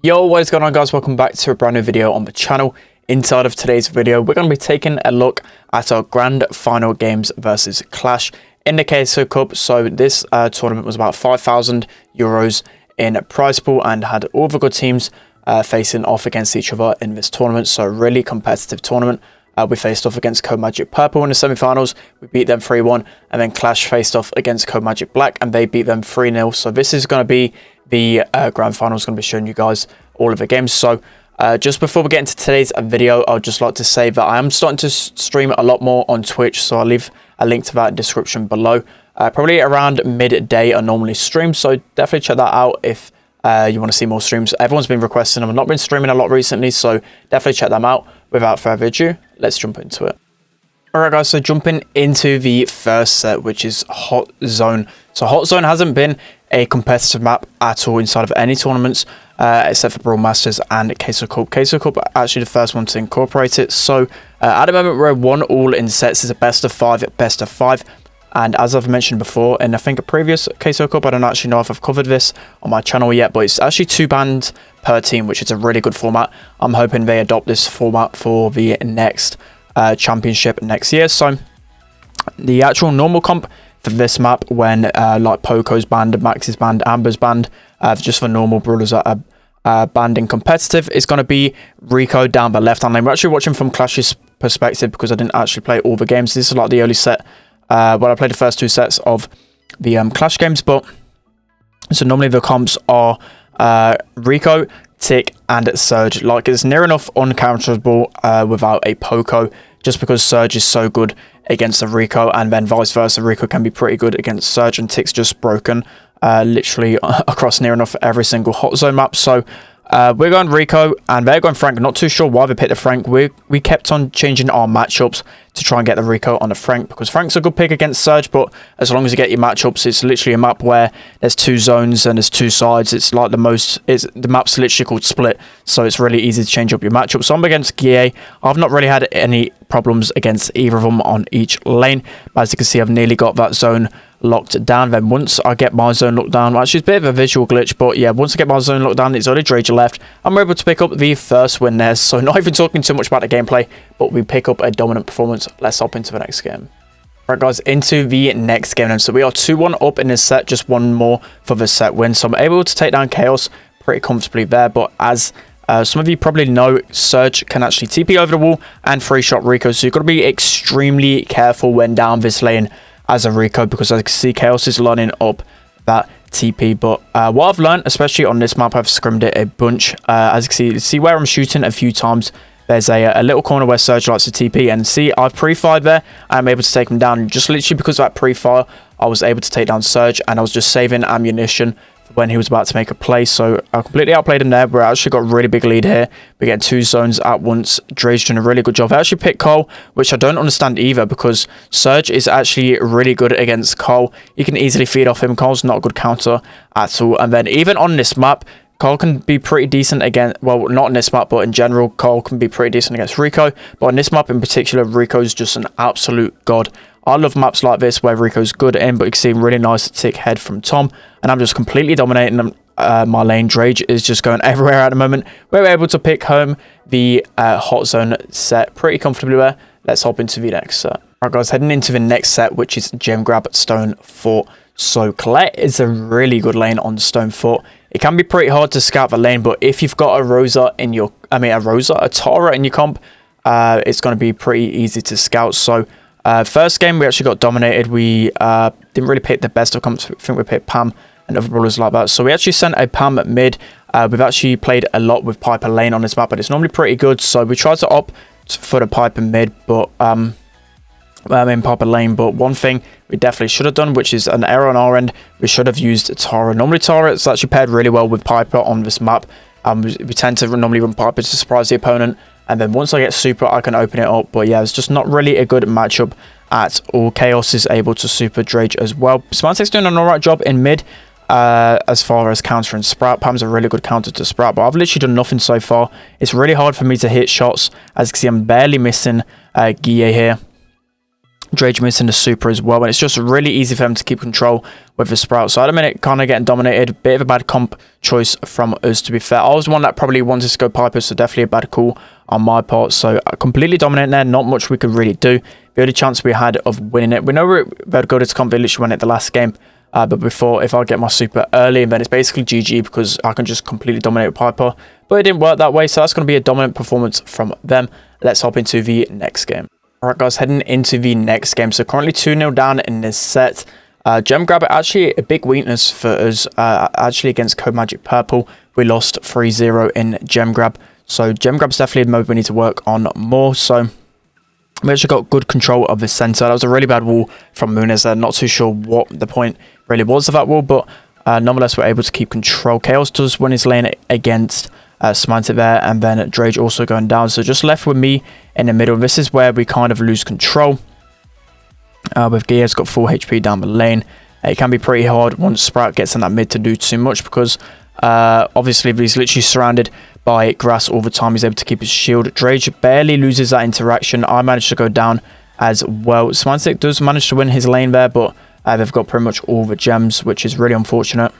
Yo, what is going on, guys? Welcome back to a brand new video on the channel. Inside of today's video, we're going to be taking a look at our grand final games versus Qlash in the Queso Cup. So this tournament was about 5,000 euros in prize pool and had all the good teams facing off against each other in this tournament. So a really competitive tournament. We faced off against Code Magic Purple in the semi-finals. We beat them 3-1, and then Qlash faced off against Code Magic Black, and they beat them 3-0. So this is going to be the grand final. Is going to be showing you guys all of the games. So just before we get into today's video, I'd just like to say that I am starting to stream a lot more on Twitch. So I'll leave a link to that in the description below. Probably around midday I normally stream. So definitely check that out if you want to see more streams. Everyone's been requesting them. I've not been streaming a lot recently, so definitely check them out. Without further ado, let's jump into it. Alright guys, so jumping into the first set, which is Hot Zone. So Hot Zone hasn't been a competitive map at all inside of any tournaments, except for Brawl Masters and Queso Cup. Queso Cup are actually the first one to incorporate it. So at the moment we're 1-1 in sets. It's a best of 5, best of 5. And as I've mentioned before, in I think a previous Queso Cup, I don't actually know if I've covered this on my channel yet, but it's actually 2 bans per team, which is a really good format. I'm hoping they adopt this format for the next championship next year. So the actual normal comp for this map, when like Poco's banned, Max is banned, Amber's banned, just for normal brawlers that are banned in competitive, is going to be Rico down the left hand lane. We're actually watching from Clash's perspective because I didn't actually play all the games. This is like the early set. Well, I played the first 2 sets of the Qlash games, but so normally the comps are Rico, Tick, and Surge. Like, it's near enough uncounterable without a Poco, just because Surge is so good against the Rico, and then vice versa. Rico can be pretty good against Surge, and Tick's just broken literally across near enough every single Hot Zone map. So we're going Rico, and they're going Frank. Not too sure why they picked the Frank. We kept on changing our matchups to try and get the Rico on the Frank, because Frank's a good pick against Surge, but as long as you get your matchups, it's literally a map where there's 2 zones and there's 2 sides. It's like the map's literally called Split, so it's really easy to change up your matchup. So I'm against Qlash. I've not really had any problems against either of them on each lane. As you can see, I've nearly got that zone locked down. Then once I get my zone locked down, actually it's a bit of a visual glitch, but yeah, once I get my zone locked down, it's only Drager left, and we're able to pick up the first win there. So not even talking too much about the gameplay, but we pick up a dominant performance. Let's hop into the next game. Right guys, into the next game then. So we are 2-1 up in this set, just one more for the set win. So I'm able to take down Chaos pretty comfortably there, but as some of you probably know, Surge can actually TP over the wall and 3-shot Rico, so you've got to be extremely careful when down this lane as a Rico, because I can see Chaos is lining up that TP. But what I've learned, especially on this map, I've scrimmed it a bunch. As you can see where I'm shooting a few times, there's a little corner where Surge likes to TP, and see, I've pre-fired there. I'm able to take him down just literally because of that pre-fire. I was able to take down Surge, and I was just saving ammunition when he was about to make a play. So I completely outplayed him there. We're actually got a really big lead here. We're getting 2 zones at once. Dre's doing a really good job. I actually picked Cole, which I don't understand either, because Surge is actually really good against Cole. You can easily feed off him. Cole's not a good counter at all. And then even on this map, Cole can be pretty decent against, well, not on this map, but in general, Cole can be pretty decent against Rico. But on this map in particular, Rico's just an absolute god. I love maps like this where Rico's good in, but you can see really nice tick head from Tom, and I'm just completely dominating my lane. Drage is just going everywhere at the moment. We're able to pick home the Hot Zone set pretty comfortably there. Let's hop into the next set. Alright guys, heading into the next set, which is Gem Grab at Stone Fort. So Colette is a really good lane on Stone Fort. It can be pretty hard to scout the lane, but if you've got a Tara in your comp, it's going to be pretty easy to scout. So first game we actually got dominated. We didn't really pick the best of comps. I think we picked Pam and other brawlers like that. So we actually sent a Pam at mid. We've actually played a lot with Piper lane on this map, but it's normally pretty good. So we tried to opt for the Piper mid, but in Piper lane. But one thing we definitely should have done, which is an error on our end, we should have used Tara. Normally Tara is actually paired really well with Piper on this map. We tend to normally run Piper to surprise the opponent, and then once I get super, I can open it up. But yeah, it's just not really a good matchup at all. Chaos is able to super Drage as well. Smartek's doing an alright job in mid as far as countering Sprout. Pam's a really good counter to Sprout, but I've literally done nothing so far. It's really hard for me to hit shots. As you can see, I'm barely missing Guille here. Drage missing the super as well, and it's just really easy for them to keep control with the Sprout. So at the minute, kind of getting dominated. Bit of a bad comp choice from us, to be fair. I was the one that probably wanted to go Piper, so definitely a bad call on my part. So completely dominating there, not much we could really do. The only chance we had of winning it, we know we're about to go to comp village, win it the last game. But before, if I get my super early, then it's basically GG because I can just completely dominate with Piper. But it didn't work that way, so that's going to be a dominant performance from them. Let's hop into the next game. Alright guys, heading into the next game. So currently 2-0 down in this set. Gem Grab actually a big weakness for us. Actually against Code Magic Purple, we lost 3-0 in Gem Grab. So Gem Grab's definitely a mode we need to work on more. So we actually got good control of the center. That was a really bad wall from Munez there. Not too sure what the point really was of that wall, but nonetheless we're able to keep control. Chaos does win his lane against Semantic there, and then Drage also going down. So just left with me in the middle. This is where we kind of lose control. With Gear's got full HP down the lane. It can be pretty hard once Sprout gets in that mid to do too much, because obviously he's literally surrounded by grass all the time. He's able to keep his shield. Drage barely loses that interaction. I managed to go down as well. Semantic does manage to win his lane there, but they've got pretty much all the gems, which is really unfortunate.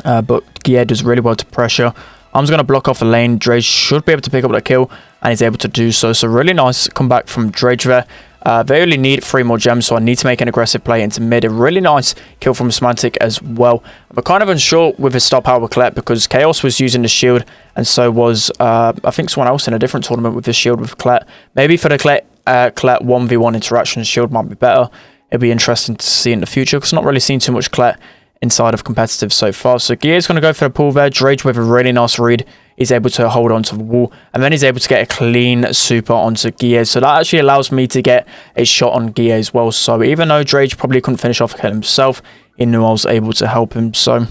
But Gear does really well to pressure. I'm just going to block off the lane. Drage should be able to pick up that kill, and he's able to do so. So really nice comeback from Drage there. They only need 3 more gems, so I need to make an aggressive play into mid. A really nice kill from Semantic as well. I'm kind of unsure with his star power with Qlash, because Chaos was using the shield, and so was I think someone else in a different tournament with the shield with Qlash. Maybe for the Qlash 1v1 interaction, shield might be better. It'll be interesting to see in the future, because I've not really seen too much Qlash inside of competitive so far. So Gear's going to go for the pull there. Drage with a really nice read. He's able to hold onto the wall, and then he's able to get a clean super onto Gear. So that actually allows me to get a shot on Gear as well. So even though Drage probably couldn't finish off kill himself, he knew I was able to help him. So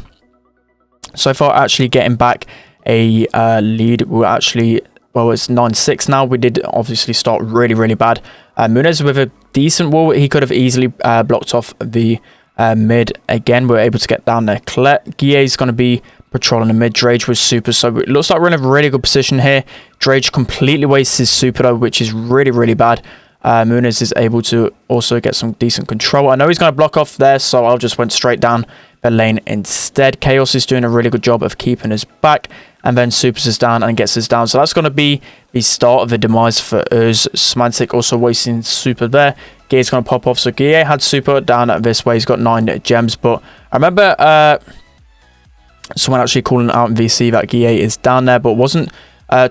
far actually getting back a lead. We're actually, well, it's 9-6 now. We did obviously start really bad. Munez with a decent wall. He could have easily blocked off the mid. Again, we're able to get down there. Gear is going to be patrolling the mid. Drage was super, so it looks like we're in a really good position here. Drage completely wastes his super though, which is really bad. Munez is able to also get some decent control. I know he's going to block off there, so I'll just went straight down the lane instead. Chaos is doing a really good job of keeping us back, and then supers us down and gets us down. So that's going to be the start of the demise for us. Semantic also wasting super there. Gear's going to pop off. So Gear had super down this way. He's got 9 gems, but I remember someone actually calling out in VC that Gear is down there, but wasn't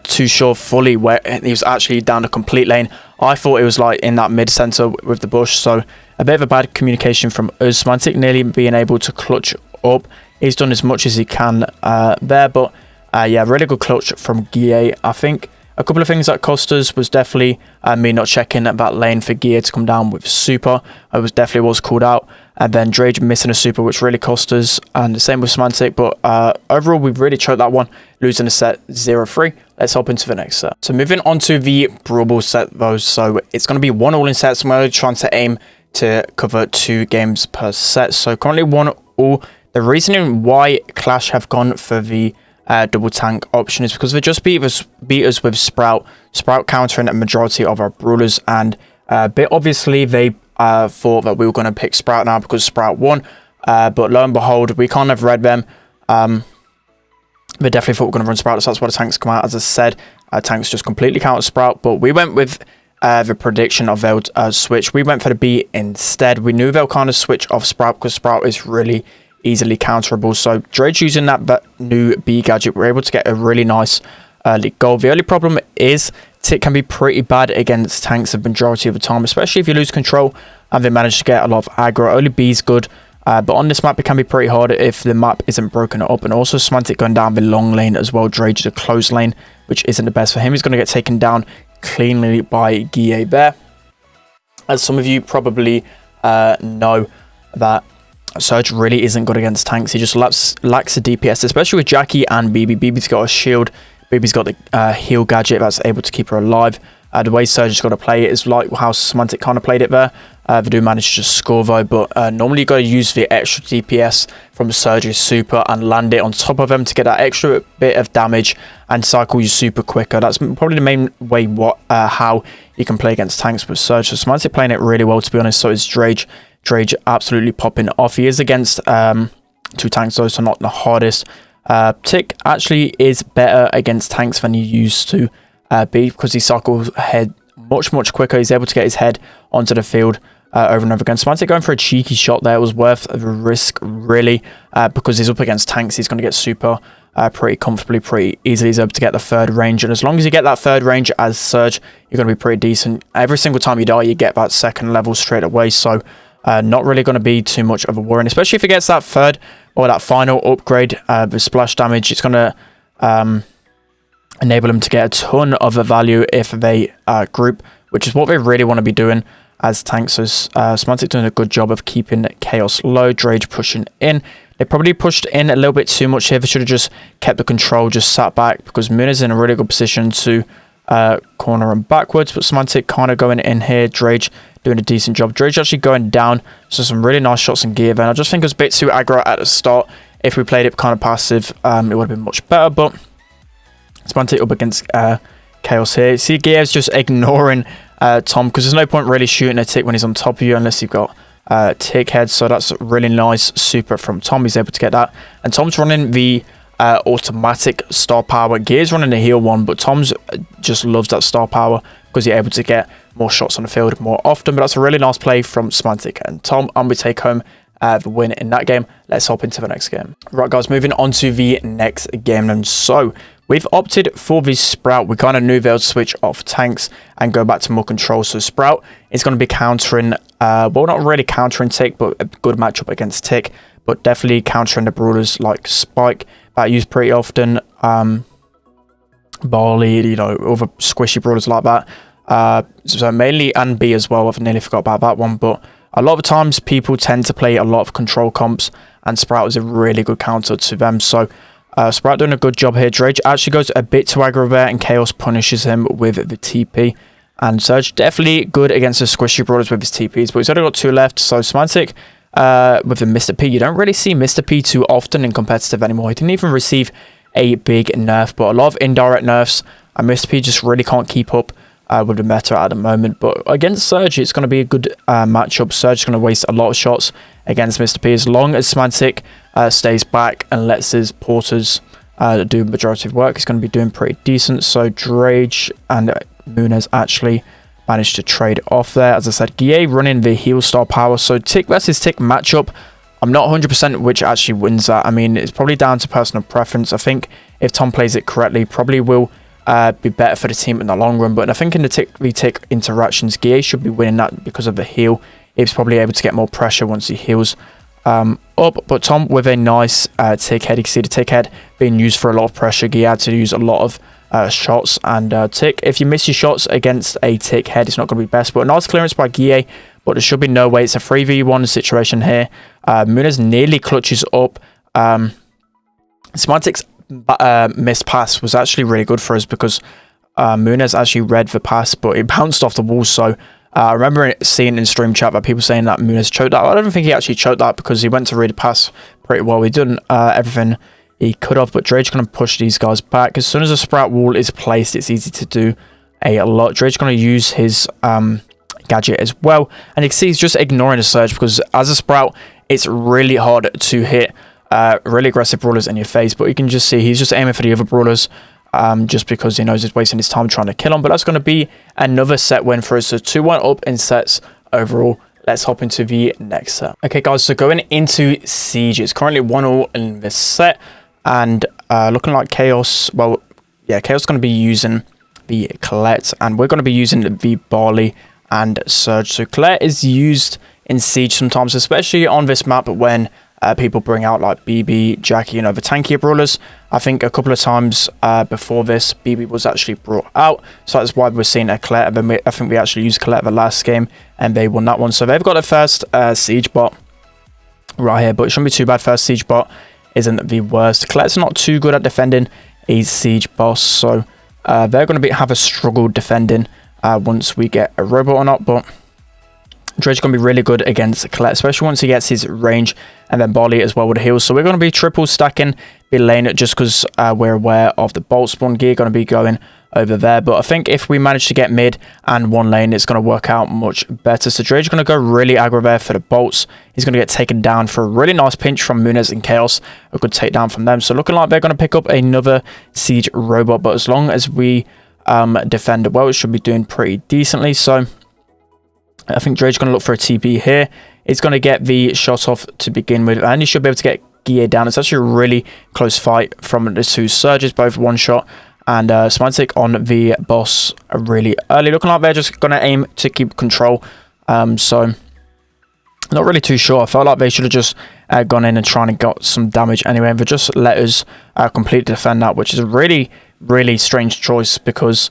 too sure fully where he was actually down a complete lane. I thought it was like in that mid center with the bush, so a bit of a bad communication from us. Semantic nearly being able to clutch up. He's done as much as he can there, but yeah, really good clutch from Gear. I think a couple of things that cost us was definitely me not checking that lane for Gear to come down with super. I definitely was called out. And then Drage missing a super, which really cost us. And the same with Semantic. But overall, we've really choked that one, losing a set 0-3. Let's hop into the next set. So moving on to the Brawl set, though. So it's going to be 1 all in sets. I'm really trying to aim to cover 2 games per set. So currently 1 all. The reasoning why Qlash have gone for the double tank option is because they just beat us with Sprout countering a majority of our brawlers, and bit obviously they thought that we were going to pick Sprout now because Sprout won, but lo and behold, we kind of read them. They definitely thought we were going to run Sprout, so that's why the tanks come out. As I said, tanks just completely counter Sprout, but we went with the prediction of they'll switch. We went for the B instead. We knew they'll kind of switch off Sprout because Sprout is really easily counterable. So Drage using that new B gadget, we're able to get a really nice early goal. The only problem is Tick can be pretty bad against tanks the majority of the time, especially if you lose control and they manage to get a lot of aggro. Only B is good, but on this map it can be pretty hard if the map isn't broken up. And also Semantic going down the long lane as well. Drage is a close lane, which isn't the best for him. He's going to get taken down cleanly by Guille there. As some of you probably know, that Surge really isn't good against tanks. He just lacks the DPS, especially with Jackie and BB. BB's got a shield. BB's got the heal gadget that's able to keep her alive. The way Surge has got to play it is like how Semantic kind of played it there. They do manage to just score though, but normally you got to use the extra DPS from Surge's super and land it on top of them to get that extra bit of damage and cycle your super quicker. That's probably the main way how you can play against tanks with Surge. So Smantic playing it really well, to be honest. So is Drage. Drage absolutely popping off. He is against 2 tanks though, so not the hardest. Tick actually is better against tanks than he used to be, because he cycles ahead much quicker. He's able to get his head onto the field over and over again. Smantic going for a cheeky shot there. It was worth the risk, really, because he's up against tanks. He's going to get super pretty comfortably, pretty easily. He's able to get the 3rd range, and as long as you get that 3rd range as Surge, you're going to be pretty decent. Every single time you die, you get that 2nd level straight away, so not really going to be too much of a worry, and especially if he gets that 3rd or that final upgrade with splash damage. It's going to enable him to get a ton of value if they group, which is what they really want to be doing as tanks. So Smantic doing a good job of keeping Chaos low. Drage pushing in. They probably pushed in a little bit too much here. They should have just kept the control, just sat back, because Moon is in a really good position to corner him backwards, but Smantic kind of going in here. Drage doing a decent job. Drage actually going down, so some really nice shots in gear. Then I just think it was a bit too aggro at the start. If we played it kind of passive, it would have been much better, but Smantic up against Chaos here. See, Gear's just ignoring Tom, because there's no point really shooting a Tick when he's on top of you unless you've got Tick head. So that's really nice super from Tom. He's able to get that, and Tom's running the automatic star power. Gear's running the heal one, but Tom's just loves that star power because you're able to get more shots on the field more often. But that's a really nice play from Smantic and Tom, and we take home the win in that game. Let's hop into the next game. Right, guys, moving on to the next game. And so we've opted for the Sprout. We kind of knew they'll switch off tanks and go back to more control. So Sprout is going to be countering, well, not really countering Tick, but a good matchup against Tick, but definitely countering the brawlers like Spike that I use pretty often. Barley, you know, other squishy brawlers like that. So mainly and B as well. I've nearly forgot about that one, but a lot of times people tend to play a lot of control comps, and Sprout is a really good counter to them. So Sprout doing a good job here. Drage actually goes a bit too aggro there, and Chaos punishes him with the TP. And Surge definitely good against the squishy brawlers with his TPs, but he's only got 2 left. So Smantic with the Mr. P. You don't really see Mr. P too often in competitive anymore. He didn't even receive a big nerf, but a lot of indirect nerfs, and Mr. P just really can't keep up with the meta at the moment. But against Surge, it's going to be a good matchup. Surge is going to waste a lot of shots against Mr. P as long as Smantic stays back and lets his porters do the majority of work. He's going to be doing pretty decent. So Drage and Munez actually managed to trade off there. As I said, Guille running the heal star power. So Tick versus Tick matchup, I'm not 100% which actually wins that. I mean, it's probably down to personal preference. I think if Tom plays it correctly, probably will be better for the team in the long run. But I think in the Tick v Tick interactions, Guille should be winning that because of the heal. He's probably able to get more pressure once he heals up. But Tom with a nice Tick head. You can see the Tick head being used for a lot of pressure. Guille had to use a lot of shots, and Tick, if you miss your shots against a Tick head, it's not going to be best. But a nice clearance by Guille, but there should be no way. It's a 3v1 situation here. Munez nearly clutches up. Smantic's missed pass was actually really good for us because Munez actually read the pass, but it bounced off the wall. So I remember seeing in stream chat that people saying that Munez choked that. I don't think he actually choked that because he went to read the pass pretty well. He did everything he could have, but Drage's going to push these guys back. As soon as a Sprout wall is placed, it's easy to do a lot. Drage's going to use his gadget as well, and you can see he's just ignoring the Surge because as a Sprout, it's really hard to hit really aggressive brawlers in your face. But you can just see he's just aiming for the other brawlers just because he knows he's wasting his time trying to kill them. But that's going to be another set win for us. So 2-1 up in sets overall. Let's hop into the next set. Okay, guys, so going into Siege, it's currently 1-1 in this set, and looking like Chaos, well, yeah, Chaos is going to be using the Colette, and we're going to be using the Barley and Surge. So Colette is used in Siege sometimes, especially on this map when people bring out like BB, Jackie, you know, the tankier brawlers. I think a couple of times before this, BB was actually brought out, so that's why we're seeing a Colette. And then I think we actually used Colette the last game, and they won that one. So they've got a first Siege bot right here, but it shouldn't be too bad. First Siege bot isn't the worst. Colette's not too good at defending a Siege boss, so they're going to have a struggle defending once we get a robot or not. But Drake's going to be really good against Qlash, especially once he gets his range, and then Barley as well with heals. So we're going to be triple stacking the lane just because we're aware of the bolt spawn gear going to be going over there. But I think if we manage to get mid and one lane, it's going to work out much better. So Drake's going to go really aggro there for the bolts. He's going to get taken down for a really nice pinch from Muniz and Chaos. A good takedown from them. So looking like they're going to pick up another siege robot. But as long as we defend well, it should be doing pretty decently. So I think Drake's going to look for a TP here. He's going to get the shot off to begin with, and he should be able to get gear down. It's actually a really close fight from the two surges, both one shot. And Smantic on the boss really early. Looking like they're just going to aim to keep control. So not really too sure. I felt like they should have just gone in and trying to get some damage anyway. And they just let us completely defend that, which is a really, really strange choice because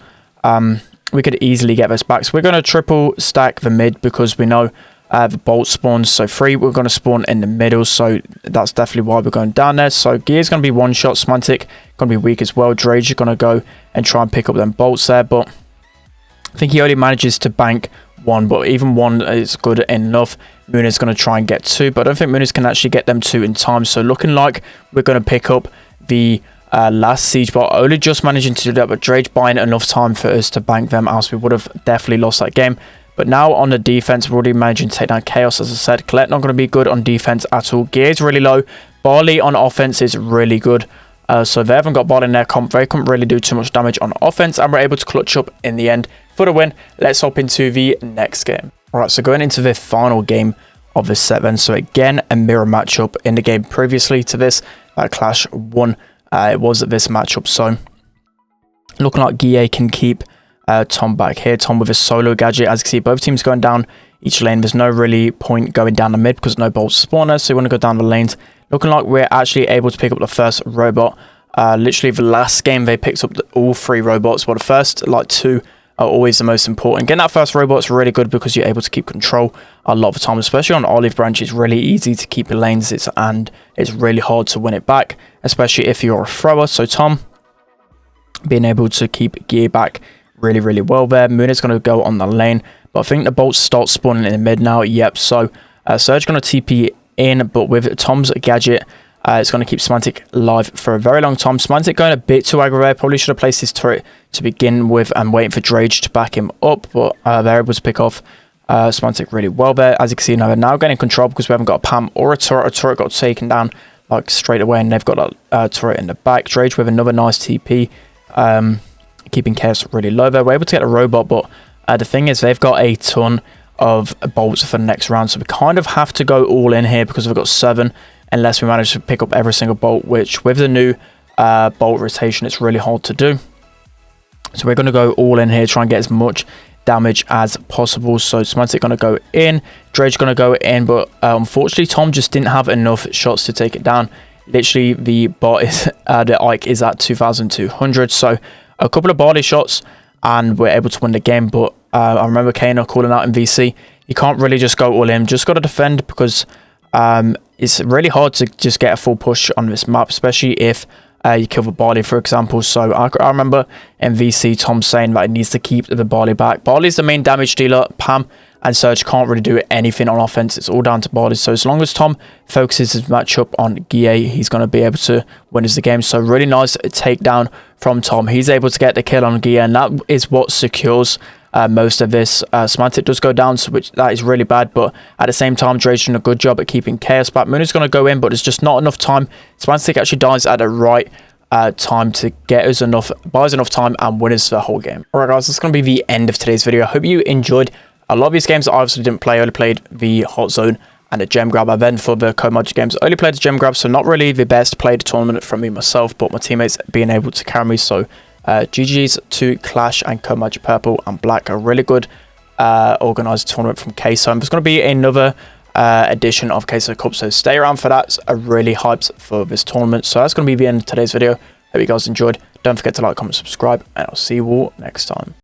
we could easily get this back. So we're going to triple stack the mid because we know the bolt spawns. So 3, we're going to spawn in the middle. So that's definitely why we're going down there. So Gear's going to be one shot. Smantic going to be weak as well. Drage is going to go and try and pick up them bolts there. But I think he only manages to bank 1. But even 1 is good enough. Moon is going to try and get 2. But I don't think Moon can actually get them 2 in time. So looking like we're going to pick up the last siege bot. Only just managing to do that. But Drage buying enough time for us to bank them, else we would have definitely lost that game. But now on the defense, we're already managing to take down Chaos. As I said, Colette not going to be good on defense at all. Gear is really low. Barley on offense is really good. So they haven't got Barley in their comp. They couldn't really do too much damage on offense, and we're able to clutch up in the end for the win. Let's hop into the next game. All right, so going into the final game of the set then. So again, a mirror matchup in the game previously to this. Qlash won. It was this matchup. So looking like Guille can keep Tom back here. Tom with his solo gadget. As you can see, both teams going down each lane. There's no really point going down the mid because no bolts spawners, so you want to go down the lanes. Looking like we're actually able to pick up the first robot. Literally the last game they picked up all 3 robots, but the first like 2 are always the most important. Getting that first robot is really good because you're able to keep control a lot of the time, especially on Olive Branch. It's really easy to keep your lanes, and it's really hard to win it back, especially if you're a thrower. So Tom being able to keep gear back really, really well there. Moon is going to go on the lane, but I think the bolts start spawning in the mid now. Yep, so Surge going to TP in, but with Tom's gadget, it's going to keep Smantic live for a very long time. Smantic going a bit too aggro there. Probably should have placed his turret to begin with and waiting for Drage to back him up, but they're able to pick off Smantic really well there. As you can see, now they're now getting control because we haven't got a Pam or a turret. A turret got taken down like straight away, and they've got a turret in the back. Drage with another nice TP. Keeping Chaos really low there. We're able to get a robot, but the thing is they've got a ton of bolts for the next round, so we kind of have to go all in here because we've got 7 unless we manage to pick up every single bolt, which with the new bolt rotation it's really hard to do. So we're going to go all in here, try and get as much damage as possible. So Smantic going to go in, Drage going to go in, but unfortunately Tom just didn't have enough shots to take it down. Literally the bot is the Ike is at 2200, so a couple of body shots and we're able to win the game. But I remember Kano calling out in VC, you can't really just go all in, just got to defend because it's really hard to just get a full push on this map, especially if you kill the Barley, for example. So I remember in VC Tom saying that he needs to keep the Barley back. Barley's the main damage dealer. Pam and Surge can't really do anything on offense. It's all down to Barley. So as long as Tom focuses his matchup on Guille, he's going to be able to win us the game. So really nice takedown from Tom. He's able to get the kill on Guille, and that is what secures most of this. Smantic does go down, so which that is really bad, but at the same time Drake's doing a good job at keeping Chaos back. Moon is going to go in, but it's just not enough time. Smantic actually dies at the right time to get us buys enough time and win us the whole game. Alright guys, that's going to be the end of today's video. I hope you enjoyed. A lot of these games I obviously didn't play. I only played the Hot Zone and the Gem Grab. I then for the co-magic games I only played the Gem Grab, so not really the best played tournament from me myself, but my teammates being able to carry me. So GG's to Qlash and co-magic purple and black. A really good organized tournament from Queso. There's going to be another edition of Queso Cup, so stay around for that. I really hyped for this tournament. So that's going to be the end of today's video. Hope you guys enjoyed. Don't forget to like, comment, subscribe, and I'll see you all next time.